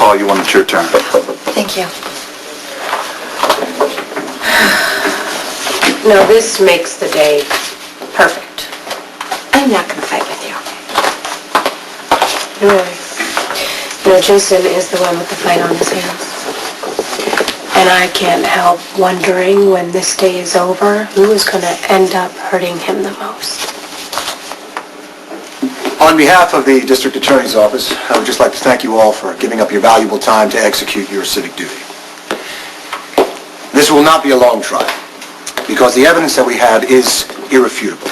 call you when it's your turn. Thank you. No, this makes the day perfect. I'm not going to fight with you. Really. You know, Jason is the one with the fight on his hands. And I can't help wondering when this day is over, who is going to end up hurting him the most. On behalf of the District Attorney's Office, I would just like to thank you all for giving up your valuable time to execute your civic duty. This will not be a long trial, because the evidence that we have is irrefutable.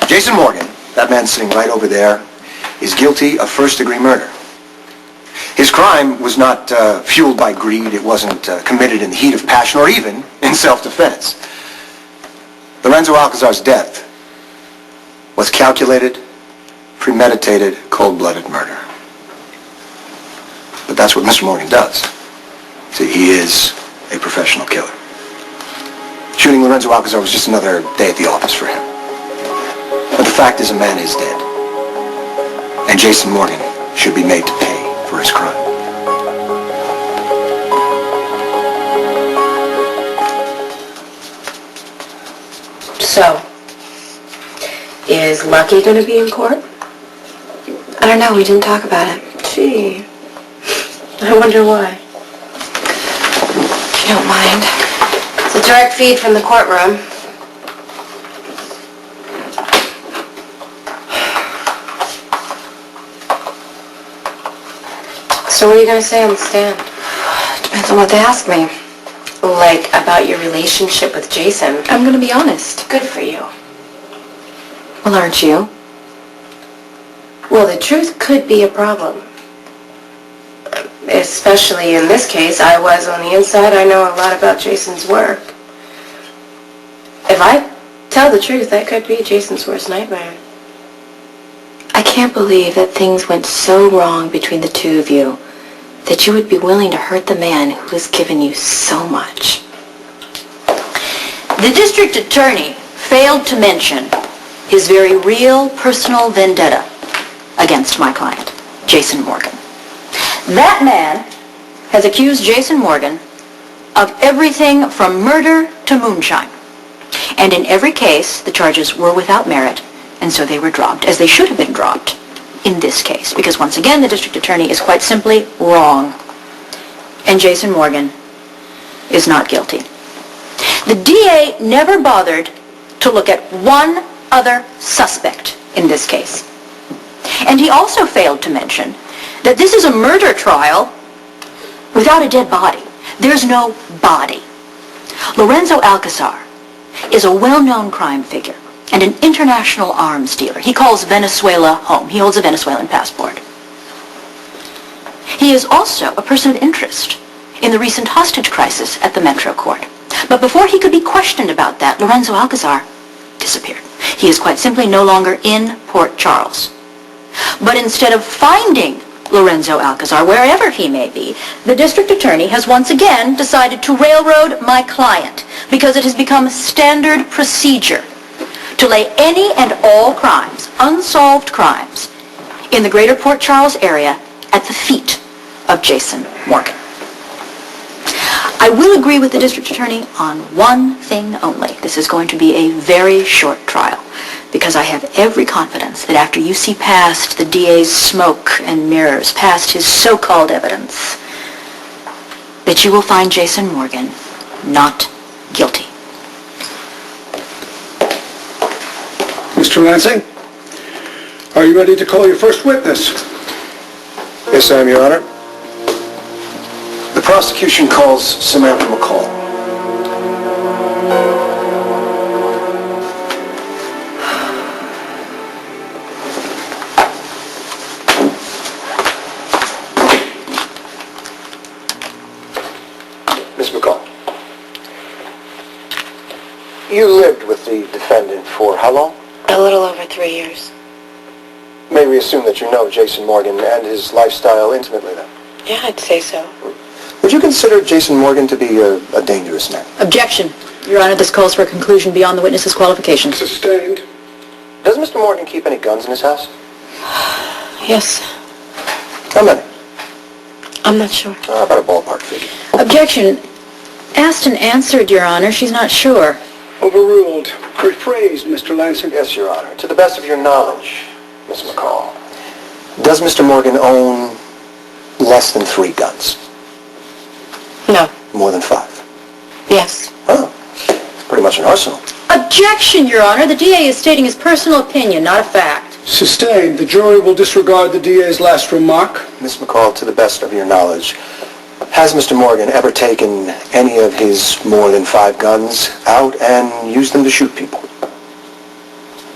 Jason Morgan, that man sitting right over there, is guilty of first-degree murder. His crime was not fueled by greed. It wasn't committed in the heat of passion or even in self-defense. Lorenzo Alcazar's death was calculated, premeditated, cold-blooded murder. But that's what Mr. Morgan does. See, he is a professional killer. Shooting Lorenzo Alcazar was just another day at the office for him. But the fact is, a man is dead. And Jason Morgan should be made to pay for his crime. So, is Lucky going to be in court? I don't know. We didn't talk about it. Gee, I wonder why. If you don't mind. It's a direct feed from the courtroom. So what are you going to say on the stand? Depends on what they ask me. Like, about your relationship with Jason. I'm going to be honest. Good for you. Well, aren't you? Well, the truth could be a problem. Especially in this case, I was on the inside. I know a lot about Jason's work. If I tell the truth, that could be Jason's worst nightmare. I can't believe that things went so wrong between the two of you that you would be willing to hurt the man who has given you so much. The district attorney failed to mention his very real personal vendetta against my client, Jason Morgan. That man has accused Jason Morgan of everything from murder to moonshine. And in every case, the charges were without merit, and so they were dropped, as they should have been dropped in this case, because once again, the district attorney is quite simply wrong. And Jason Morgan is not guilty. The DA never bothered to look at one other suspect in this case. And he also failed to mention that this is a murder trial without a dead body. There's no body. Lorenzo Alcazar is a well-known crime figure and an international arms dealer. He calls Venezuela home. He holds a Venezuelan passport. He is also a person of interest in the recent hostage crisis at the Metro Court. But before he could be questioned about that, Lorenzo Alcazar disappeared. He is quite simply no longer in Port Charles. But instead of finding Lorenzo Alcazar, wherever he may be, the district attorney has once again decided to railroad my client because it has become standard procedure to lay any and all crimes, unsolved crimes, in the greater Port Charles area at the feet of Jason Morgan. I will agree with the district attorney on one thing only. This is going to be a very short trial, because I have every confidence that after you see past the DA's smoke and mirrors, past his so-called evidence, that you will find Jason Morgan not guilty. Mr. Lansing, are you ready to call your first witness? Yes, I am, Your Honor. The prosecution calls Samantha McCall. Miss McCall, you lived with the defendant for how long? A little over 3 years. May we assume that you know Jason Morgan and his lifestyle intimately then? Yeah, I'd say so. Would you consider Jason Morgan to be a dangerous man? Objection. Your Honor, this calls for a conclusion beyond the witness's qualifications. Sustained. Does Mr. Morgan keep any guns in his house? Yes. How many? I'm not sure. How about a ballpark figure? Objection. Asked and answered, Your Honor. She's not sure. Overruled. Rephrased, Mr. Lansing. Yes, Your Honor. To the best of your knowledge, Miss McCall, does Mr. Morgan own less than 3 guns? No. More than 5? Yes. Oh, it's pretty much an arsenal. Objection, Your Honor. The DA is stating his personal opinion, not a fact. Sustained. The jury will disregard the DA's last remark. Miss McCall, to the best of your knowledge, has Mr. Morgan ever taken any of his more than 5 guns out and used them to shoot people?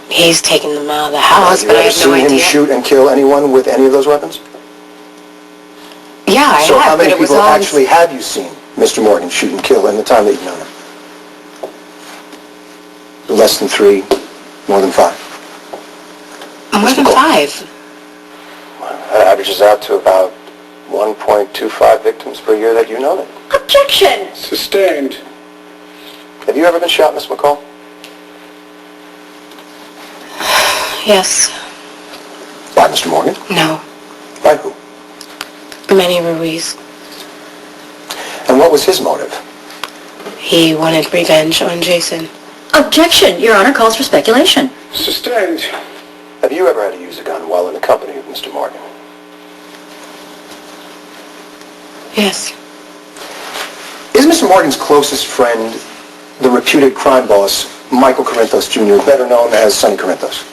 He's taking them out of the house, Have but you I ever have no seen him idea. shoot and kill anyone with any of those weapons? Yeah, I So how have, but many it was people all... actually have you seen Mr. Morgan shoot and kill in the time that you've known him? Less than 3, more than 5? More than 5. That averages out to about 1.25 victims per year that you know it. Objection! Sustained. Have you ever been shot, Miss McCall? Yes. By Mr. Morgan? No. By who? Manny Ruiz. And what was his motive? He wanted revenge on Jason. Objection, Your Honor. Calls for speculation. Sustained. Have you ever had to use a gun while in the company of Mr. Morgan? Yes. Is Mr. Morgan's closest friend the reputed crime boss, Michael Corinthos Jr., better known as Sonny Corinthos?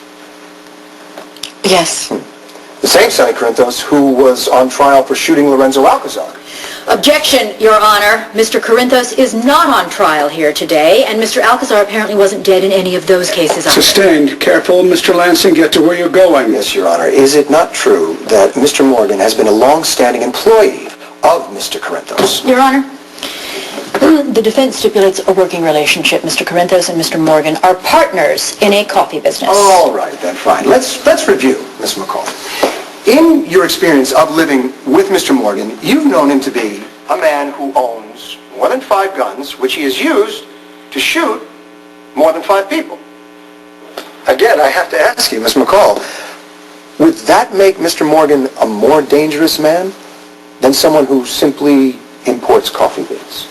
Yes. The same Sonny Corinthos who was on trial for shooting Lorenzo Alcazar. Objection, Your Honor. Mr. Corinthos is not on trial here today, and Mr. Alcazar apparently wasn't dead in any of those cases either. Sustained. Careful, Mr. Lansing. Get to where you're going. Yes, Your Honor. Is it not true that Mr. Morgan has been a long-standing employee of Mr. Corinthos? Your Honor, the defense stipulates a working relationship. Mr. Corinthos and Mr. Morgan are partners in a coffee business. All right, then, fine. Let's review, Miss McCall. In your experience of living with Mr. Morgan, you've known him to be a man who owns more than 5 guns, which he has used to shoot more than 5 people. Again, I have to ask you, Miss McCall, would that make Mr. Morgan a more dangerous man than someone who simply imports coffee beans?